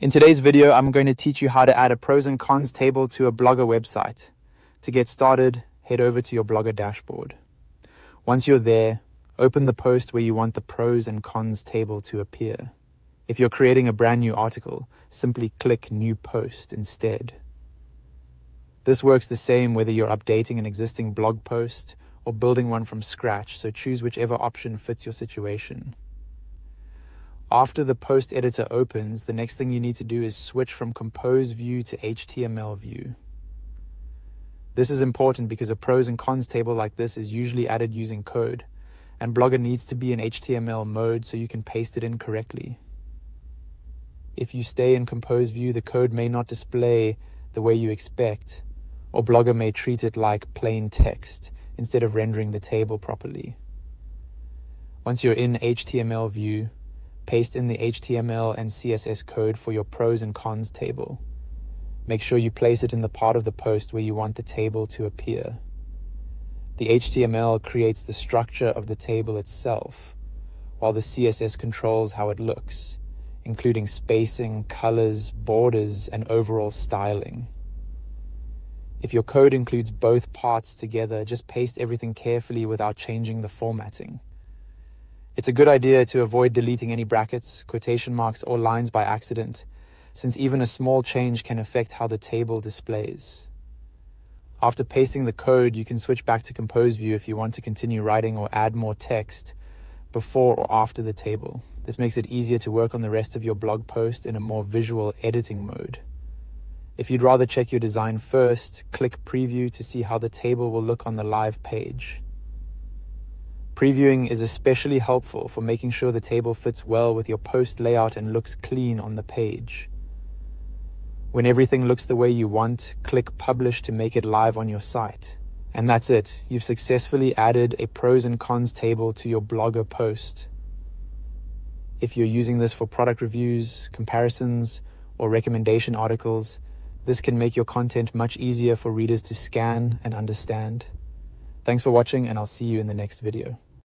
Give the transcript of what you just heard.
In today's video, I'm going to teach you how to add a pros and cons table to a Blogger website. To get started, head over to your Blogger dashboard. Once you're there, open the post where you want the pros and cons table to appear. If you're creating a brand new article, simply click New Post instead. This works the same whether you're updating an existing blog post or building one from scratch, so choose whichever option fits your situation. After the post editor opens, the next thing you need to do is switch from Compose View to HTML View. This is important because a pros and cons table like this is usually added using code, and Blogger needs to be in HTML mode so you can paste it in correctly. If you stay in Compose View, the code may not display the way you expect, or Blogger may treat it like plain text instead of rendering the table properly. Once you're in HTML View, paste in the HTML and CSS code for your pros and cons table. Make sure you place it in the part of the post where you want the table to appear. The HTML creates the structure of the table itself, while the CSS controls how it looks, including spacing, colors, borders, and overall styling. If your code includes both parts together, just paste everything carefully without changing the formatting. It's a good idea to avoid deleting any brackets, quotation marks, or lines by accident, since even a small change can affect how the table displays. After pasting the code, you can switch back to Compose View if you want to continue writing or add more text before or after the table. This makes it easier to work on the rest of your blog post in a more visual editing mode. If you'd rather check your design first, click Preview to see how the table will look on the live page. Previewing is especially helpful for making sure the table fits well with your post layout and looks clean on the page. When everything looks the way you want, click Publish to make it live on your site. And that's it. You've successfully added a pros and cons table to your Blogger post. If you're using this for product reviews, comparisons, or recommendation articles, this can make your content much easier for readers to scan and understand. Thanks for watching, and I'll see you in the next video.